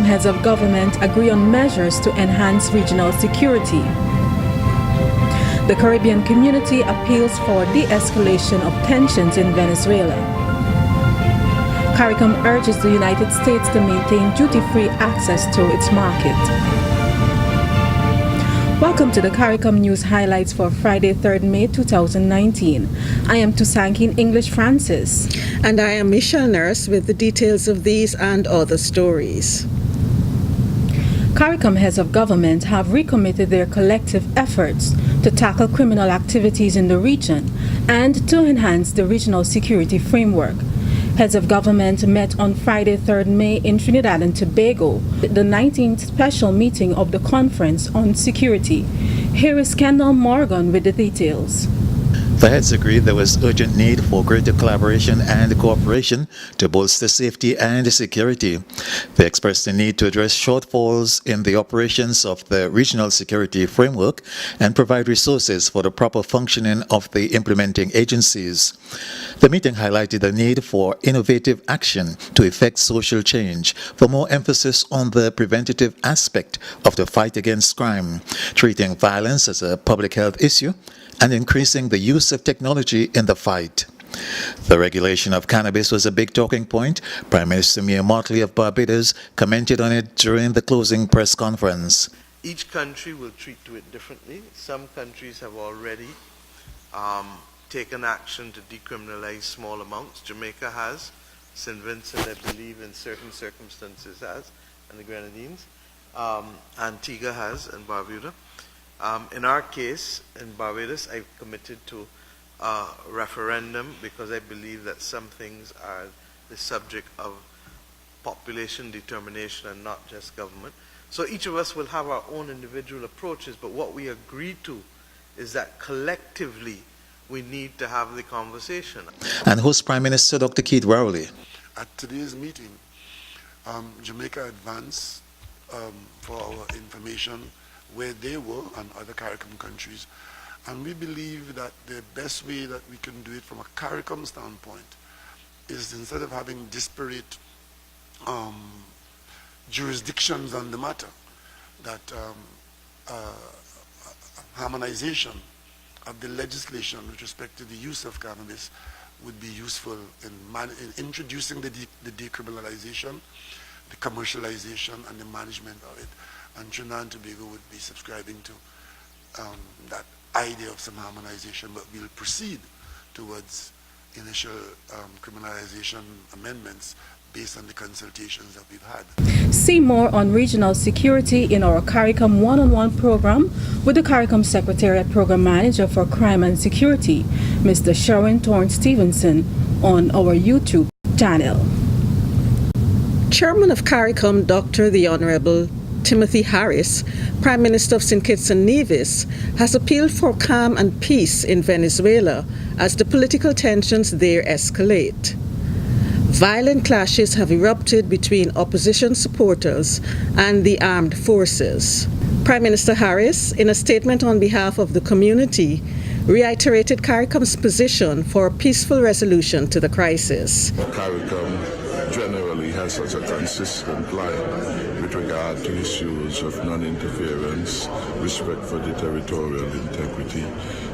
heads of government agree on measures to enhance regional security. The Caribbean community appeals for de-escalation of tensions in Venezuela. CARICOM urges the United States to maintain duty-free access to its market. Welcome to the CARICOM News Highlights for Friday, 3rd May 2019. I am Tusankin English Francis. And I am Michelle Nurse with the details of these and other stories. CARICOM heads of government have recommitted their collective efforts to tackle criminal activities in the region and to enhance the regional security framework. Heads of government met on Friday, 3rd May in Trinidad and Tobago, the 19th special meeting of the Conference on Security. Here is Kendall Morgan with the details. The heads agreed there was urgent need for greater collaboration and cooperation to bolster safety and security. They expressed the need to address shortfalls in the operations of the regional security framework and provide resources for the proper functioning of the implementing agencies. The meeting highlighted the need for innovative action to effect social change, for more emphasis on the preventative aspect of the fight against crime, treating violence as a public health issue, and increasing the use of technology in the fight. The regulation of cannabis was a big talking point. Prime Minister Mia Mottley of Barbados commented on it during the closing press conference. Each country will treat to it differently. Some countries have already taken action to decriminalize small amounts. Jamaica has, St. Vincent, I believe, in certain circumstances has, and the Grenadines. Antigua has, and Barbuda. In our case, in Barbados, I've committed to a referendum because I believe that some things are the subject of population determination and not just government. So each of us will have our own individual approaches, but what we agreed to is that collectively we need to have the conversation. And host Prime Minister Dr. Keith Rowley. At today's meeting, Jamaica advanced for our information where they were and other CARICOM countries. And we believe that the best way that we can do it from a CARICOM standpoint is, instead of having disparate jurisdictions on the matter, that harmonization of the legislation with respect to the use of cannabis would be useful in introducing the decriminalization, the commercialization, and the management of it. And Trinidad and Tobago would be subscribing to that idea of some harmonization, but we'll proceed towards initial criminalization amendments based on the consultations that we've had. See more on regional security in our CARICOM one-on-one program with the CARICOM Secretariat Program Manager for Crime and Security, Mr. Sherwin Torrance Stevenson, on our YouTube channel. Chairman of CARICOM, Dr. the Honorable Timothy Harris, Prime Minister of St. Kitts and Nevis, has appealed for calm and peace in Venezuela as the political tensions there escalate. Violent clashes have erupted between opposition supporters and the armed forces. Prime Minister Harris, in a statement on behalf of the community, reiterated CARICOM's position for a peaceful resolution to the crisis. CARICOM generally has such a consistent line with regard to issues of non-interference, respect for the territorial integrity,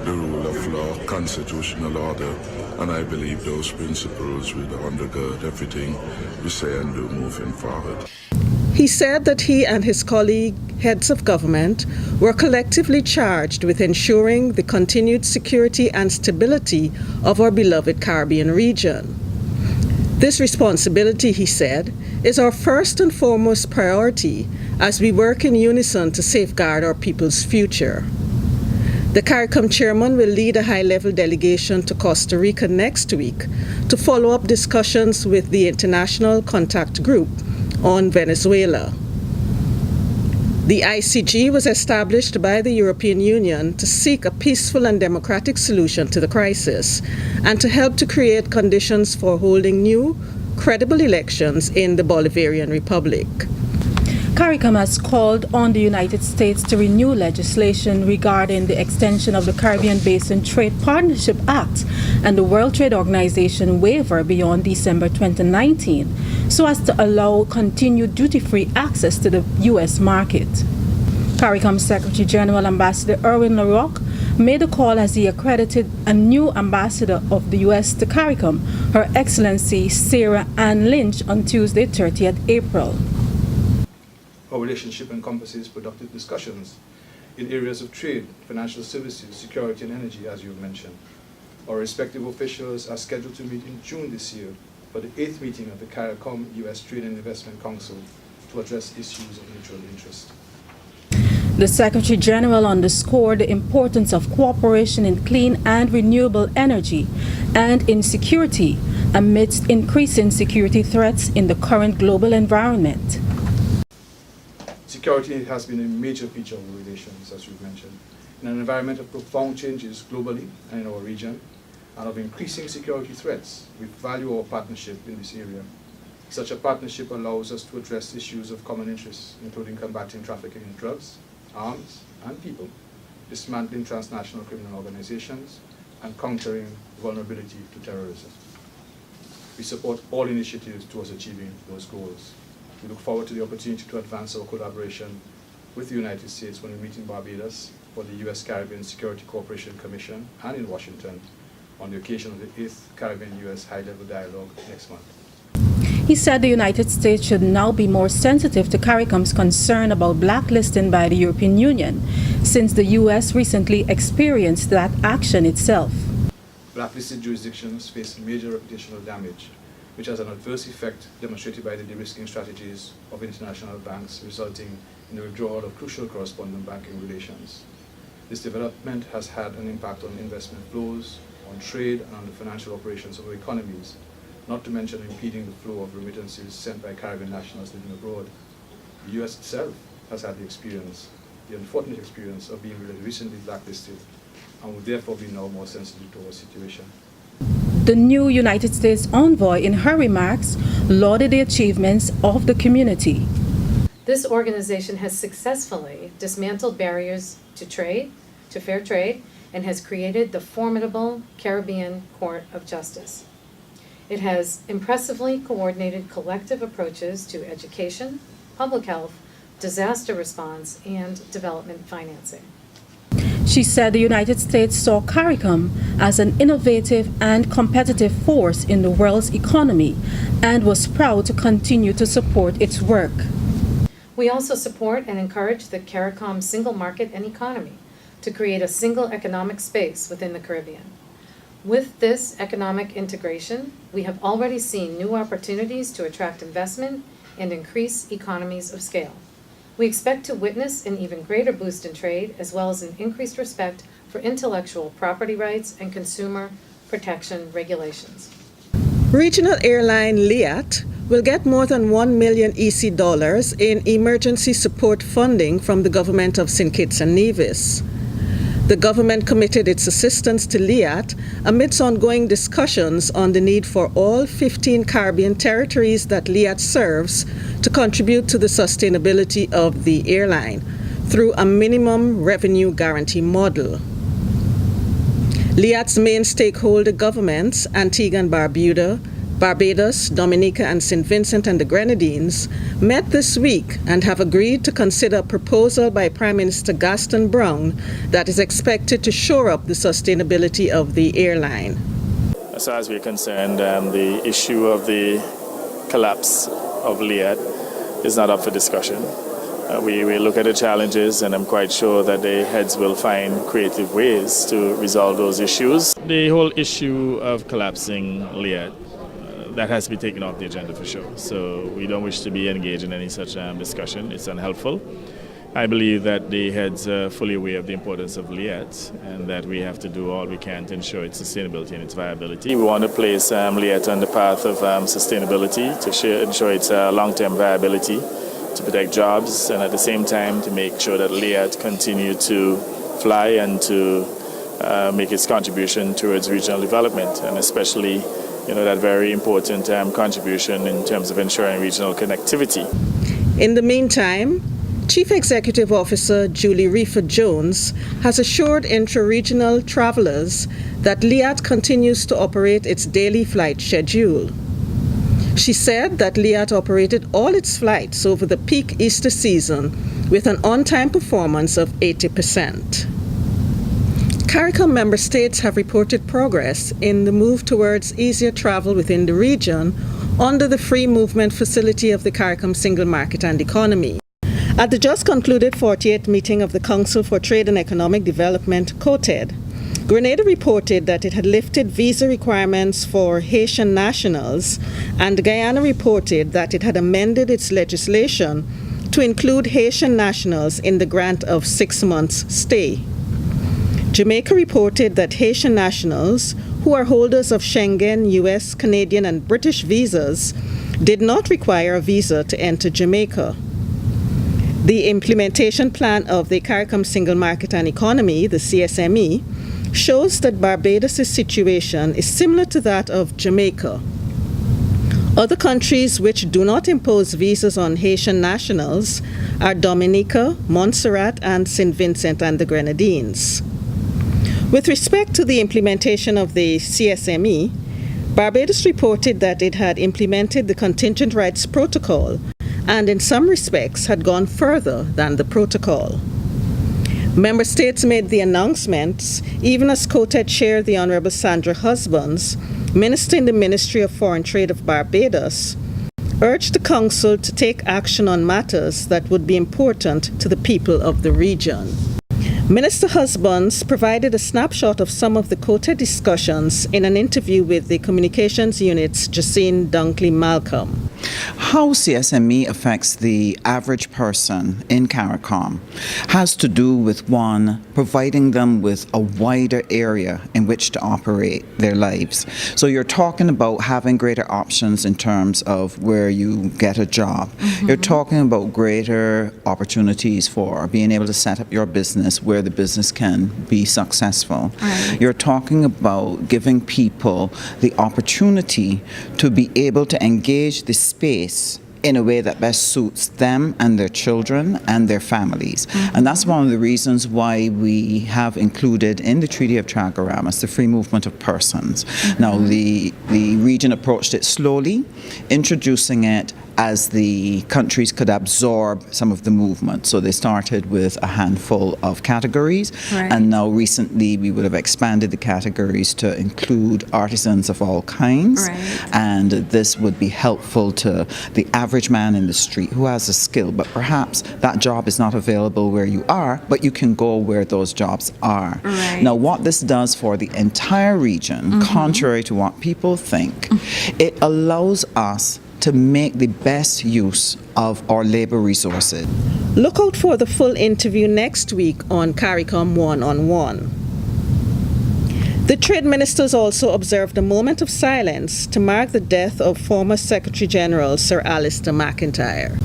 the rule of law, constitutional order, and I believe those principles will undergird everything we say and do moving forward. He said that he and his colleague heads of government were collectively charged with ensuring the continued security and stability of our beloved Caribbean region. This responsibility, he said, is our first and foremost priority as we work in unison to safeguard our people's future. The CARICOM chairman will lead a high-level delegation to Costa Rica next week to follow up discussions with the International Contact Group on Venezuela. The ICG was established by the European Union to seek a peaceful and democratic solution to the crisis and to help to create conditions for holding new, credible elections in the Bolivarian Republic. CARICOM has called on the United States to renew legislation regarding the extension of the Caribbean Basin Trade Partnership Act and the World Trade Organization waiver beyond December 2019 so as to allow continued duty-free access to the U.S. market. CARICOM Secretary General Ambassador Erwin LaRocque made a call as he accredited a new ambassador of the U.S. to CARICOM, Her Excellency Sarah Ann Lynch, on Tuesday, 30th April. Our relationship encompasses productive discussions in areas of trade, financial services, security, and energy, as you mentioned. Our respective officials are scheduled to meet in June this year for the 8th meeting of the CARICOM U.S. Trade and Investment Council to address issues of mutual interest. The Secretary General underscored the importance of cooperation in clean and renewable energy and in security amidst increasing security threats in the current global environment. Security has been a major feature of our relations, as you mentioned. In an environment of profound changes globally and in our region, and of increasing security threats, we value our partnership in this area. Such a partnership allows us to address issues of common interest, including combating trafficking in drugs, arms, and people, dismantling transnational criminal organizations, and countering vulnerability to terrorism. We support all initiatives towards achieving those goals. We look forward to the opportunity to advance our collaboration with the United States when we meet in Barbados for the U.S. Caribbean Security Cooperation Commission and in Washington on the occasion of the 8th Caribbean-U.S. High-Level Dialogue next month. He said the United States should now be more sensitive to CARICOM's concern about blacklisting by the European Union, since the U.S. recently experienced that action itself. Blacklisted jurisdictions face major reputational damage, which has an adverse effect demonstrated by the de-risking strategies of international banks, resulting in the withdrawal of crucial correspondent banking relations. This development has had an impact on investment flows, on trade, and on the financial operations of our economies, not to mention impeding the flow of remittances sent by Caribbean nationals living abroad. The U.S. itself has had the unfortunate experience of being recently blacklisted, and would therefore be now more sensitive to our situation. The new United States envoy, in her remarks, lauded the achievements of the community. This organization has successfully dismantled barriers to trade, to fair trade, and has created the formidable Caribbean Court of Justice. It has impressively coordinated collective approaches to education, public health, disaster response, and development financing. She said the United States saw CARICOM as an innovative and competitive force in the world's economy and was proud to continue to support its work. We also support and encourage the CARICOM single market and economy to create a single economic space within the Caribbean. With this economic integration, we have already seen new opportunities to attract investment and increase economies of scale. We expect to witness an even greater boost in trade, as well as an increased respect for intellectual property rights and consumer protection regulations. Regional airline LIAT will get more than $1 million EC dollars in emergency support funding from the government of St. Kitts and Nevis. The government committed its assistance to LIAT amidst ongoing discussions on the need for all 15 Caribbean territories that LIAT serves to contribute to the sustainability of the airline through a minimum revenue guarantee model. LIAT's main stakeholder governments, Antigua and Barbados, Dominica, and St. Vincent and the Grenadines, met this week and have agreed to consider a proposal by Prime Minister Gaston Brown that is expected to shore up the sustainability of the airline. As far as we're concerned, the issue of the collapse of LIAT is not up for discussion. We look at the challenges, and I'm quite sure that the heads will find creative ways to resolve those issues. The whole issue of collapsing LIAT, that has to be taken off the agenda for sure. So we don't wish to be engaged in any such discussion. It's unhelpful. I believe that the heads are fully aware of the importance of LIAT and that we have to do all we can to ensure its sustainability and its viability. We want to place LIAT on the path of sustainability to ensure its long-term viability, to protect jobs, and at the same time to make sure that LIAT continue to fly and to make its contribution towards regional development, and especially that very important contribution in terms of ensuring regional connectivity. In the meantime, Chief Executive Officer Julie Reefer Jones has assured intra-regional travelers that LIAT continues to operate its daily flight schedule. She said that LIAT operated all its flights over the peak Easter season with an on-time performance of 80%. CARICOM member states have reported progress in the move towards easier travel within the region under the free movement facility of the CARICOM Single Market and Economy. At the just concluded 48th meeting of the Council for Trade and Economic Development, COTED, Grenada reported that it had lifted visa requirements for Haitian nationals, and Guyana reported that it had amended its legislation to include Haitian nationals in the grant of 6 months stay. Jamaica reported that Haitian nationals, who are holders of Schengen, US, Canadian, and British visas, did not require a visa to enter Jamaica. The implementation plan of the CARICOM Single Market and Economy, the CSME, shows that Barbados' situation is similar to that of Jamaica. Other countries which do not impose visas on Haitian nationals are Dominica, Montserrat, and St. Vincent and the Grenadines. With respect to the implementation of the CSME, Barbados reported that it had implemented the Contingent Rights Protocol and in some respects had gone further than the protocol. Member states made the announcements, even as COTED Chair the Honourable Sandra Husbands, Minister in the Ministry of Foreign Trade of Barbados, urged the Council to take action on matters that would be important to the people of the region. Minister Husbands provided a snapshot of some of the COTED discussions in an interview with the Communications Unit's Jacine Dunkley-Malcolm. How CSME affects the average person in CARICOM has to do with, one, providing them with a wider area in which to operate their lives. So you're talking about having greater options in terms of where you get a job. Mm-hmm. You're talking about greater opportunities for being able to set up your business where the business can be successful. Right. You're talking about giving people the opportunity to be able to engage the space in a way that best suits them and their children and their families. Mm-hmm. And that's one of the reasons why we have included in the Treaty of Chaguaramas the free movement of persons. Mm-hmm. Now, the region approached it slowly, introducing it as the countries could absorb some of the movement. So they started with a handful of categories, right. And now recently we would have expanded the categories to include artisans of all kinds, right. And this would be helpful to the average man in the street who has a skill, but perhaps that job is not available where you are, but you can go where those jobs are. Right. Now, what this does for the entire region, mm-hmm. contrary to what people think, mm-hmm. it allows us to make the best use of our labor resources. Look out for the full interview next week on CARICOM One-on-One. The trade ministers also observed a moment of silence to mark the death of former Secretary General Sir Alistair McIntyre.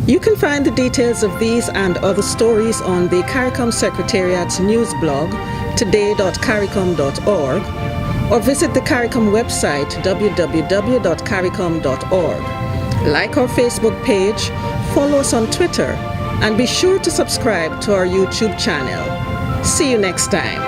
You can find the details of these and other stories on the CARICOM Secretariat's news blog, today.caricom.org, or visit the CARICOM website, www.caricom.org. Like our Facebook page, follow us on Twitter, and be sure to subscribe to our YouTube channel. See you next time.